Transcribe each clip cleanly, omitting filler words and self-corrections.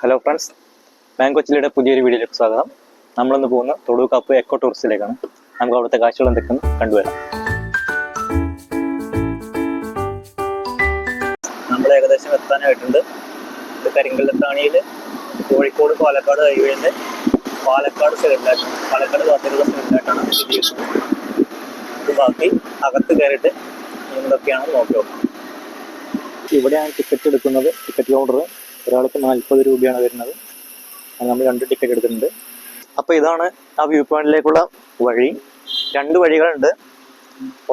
Hello friends, bank കൊച്ചിലിയുടെ പുതിയൊരു വീഡിയോയിലേക്ക് സ്വാഗതം. നമ്മളിന്ന് പോകുന്ന തൊടുകാപ്പ് എക്കോ ടൂറിസ്റ്റിലേക്കാണ്. നമുക്ക് അവിടുത്തെ കാഴ്ചകൾ എന്തൊക്കെയെന്ന് കണ്ടുവരാം. നമ്മൾ ഏകദേശം എത്താനായിട്ടുണ്ട്. ഇത് കരിങ്കല്ലത്താണിയിൽ കോഴിക്കോട് പാലക്കാട് ഹൈവേൻ്റെ പാലക്കാട് സൈഡിലായിട്ടാണ്, പാലക്കാട് കാസർഗോഡ് സൈഡിലായിട്ടാണ് സ്ഥിതി ചെയ്യുന്നത്. ഇത് ബാക്കി അകത്ത് കയറിയിട്ട് എന്തൊക്കെയാണെന്ന് നോക്കി നോക്കാം. ഇവിടെയാണ് ടിക്കറ്റ് എടുക്കുന്നത്. ടിക്കറ്റ് കൗണ്ടർ ഒരാൾക്ക് 40 രൂപയാണ് വരുന്നത്. നമ്മൾ 2 ടിക്കറ്റ് എടുത്തിട്ടുണ്ട്. അപ്പോൾ ഇതാണ് ആ വ്യൂ പോയിന്റിലേക്കുള്ള വഴി. 2 വഴികളുണ്ട്,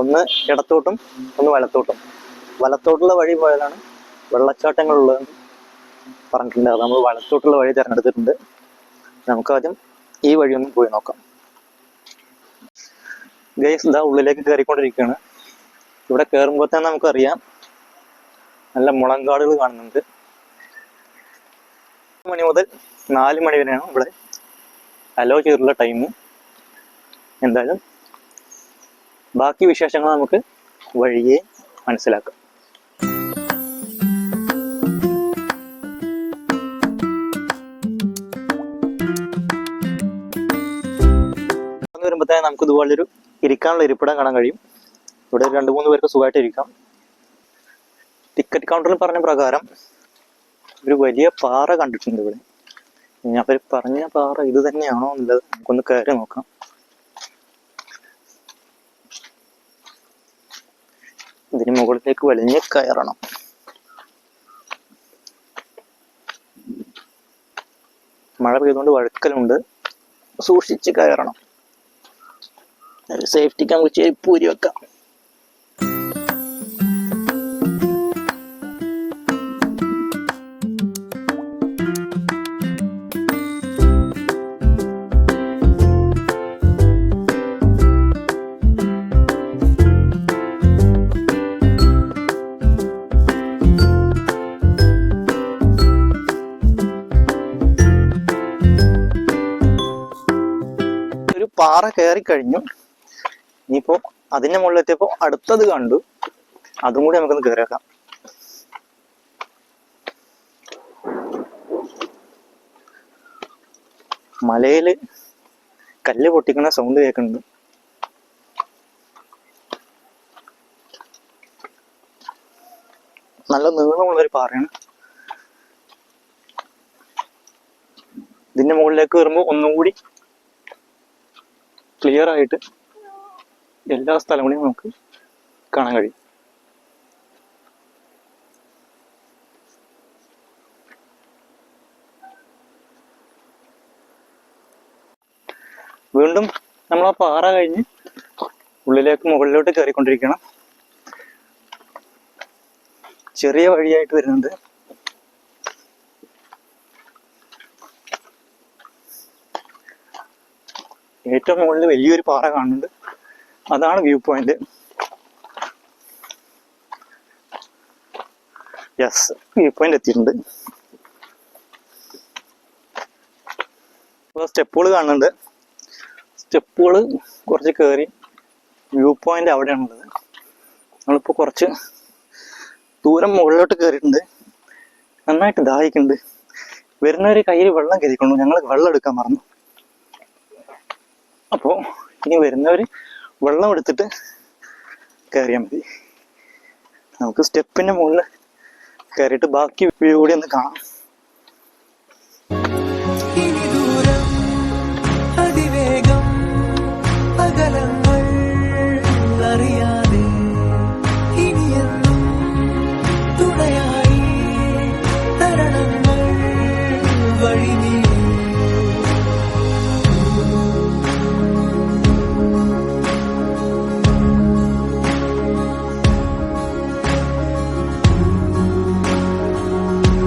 ഒന്ന് ഇടത്തോട്ടും ഒന്ന് വലത്തോട്ടും. വലത്തോട്ടുള്ള വഴി പോയാലാണ് വെള്ളച്ചാട്ടങ്ങളുള്ളത് പറഞ്ഞിട്ടുണ്ട്. അത് നമ്മൾ വലത്തോട്ടുള്ള വഴി തിരഞ്ഞെടുത്തിട്ടുണ്ട്. നമുക്കാദ്യം ഈ വഴി ഒന്ന് പോയി നോക്കാം. ഗൈസ്, ഇതാ ഉള്ളിലേക്ക് കയറിക്കൊണ്ടിരിക്കുകയാണ്. ഇവിടെ കയറുമ്പോൾ തന്നെ നമുക്കറിയാം നല്ല മുളങ്കാടുകൾ കാണുന്നുണ്ട്. 3 മണി മുതൽ 4 മണി വരെയാണ് ഇവിടെ അലോ ചെയ്തിട്ടുള്ള ടൈം. എന്തായാലും ബാക്കി വിശേഷങ്ങൾ നമുക്ക് വഴിയെ മനസ്സിലാക്കാം. വരുമ്പോഴത്തേക്ക് നമുക്ക് ഇതുപോലൊരു ഇരിക്കാനുള്ള ഇരിപ്പിടം കാണാൻ കഴിയും. ഇവിടെ 2-3 പേർക്ക് സുഖമായിട്ട് ഇരിക്കാം. ടിക്കറ്റ് കൗണ്ടറിൽ പറഞ്ഞ പ്രകാരം ഒരു വലിയ പാറ കണ്ടിട്ടുണ്ട് ഇവിടെ. അവർ പറഞ്ഞ പാറ ഇത് തന്നെയാണോ എന്നുള്ളത് നമുക്കൊന്ന് കയറി നോക്കാം. ഇതിന് മുകളിലേക്ക് വലിഞ്ഞ് കയറണം. മഴ പെയ്തുകൊണ്ട് വഴുക്കലുണ്ട്, സൂക്ഷിച്ച് കയറണം. സേഫ്റ്റിക്ക് നമുക്ക് ചെരുപ്പൂരി വെക്കാം. പാറ കയറി കഴിഞ്ഞു. ഇനിയിപ്പോ അതിന്റെ മുകളിലെത്തിയപ്പോ അടുത്തത് കണ്ടു. അതും കൂടി നമുക്കൊന്ന് കയറിയേക്കാം. മലയില് കല്ല് പൊട്ടിക്കുന്ന സൗണ്ട് കേൾക്കുന്നുണ്ട്. നല്ല നീളമുള്ളൊരു പാറയാണ്. ഇതിന്റെ മുകളിലേക്ക് വരുമ്പോ ഒന്നുകൂടി ക്ലിയർ ആയിട്ട് എല്ലാ സ്ഥലങ്ങളെയും നമുക്ക് കാണാൻ കഴിയും. വീണ്ടും നമ്മൾ ആ പാറ കഴിഞ്ഞ് ഉള്ളിലേക്ക് മുകളിലോട്ട് കയറിക്കൊണ്ടിരിക്കണം. ചെറിയ വഴിയായിട്ട് വരുന്നുണ്ട്. ഏറ്റവും മുകളിൽ വലിയൊരു പാറ കാണുന്നുണ്ട്. അതാണ് view point. Yes, view point എത്തിയിട്ടുണ്ട്. ഇപ്പോൾ സ്റ്റെപ്പുകൾ കാണുന്നുണ്ട്. സ്റ്റെപ്പുകൾ കുറച്ച് കയറി വ്യൂ പോയിന്റ് അവിടെയാണുള്ളത്. നമ്മളിപ്പോൾ കുറച്ച് ദൂരം മുകളിലോട്ട് കയറിയിട്ടുണ്ട്. നന്നായിട്ട് ദാഹിക്കുന്നുണ്ട്. വരുന്നവർ കയ്യിൽ വെള്ളം കരുതിക്കൊണ്ടു. ഞങ്ങൾ വെള്ളം എടുക്കാൻ മറന്നു. അപ്പോൾ ഇനി വരുന്നവർ വെള്ളം എടുത്തിട്ട് കയറിയാൽ മതി. നമുക്ക് സ്റ്റെപ്പിൻ്റെ മുകളിൽ കയറിയിട്ട് ബാക്കി വ്യൂ കൂടി ഒന്ന് കാണാം.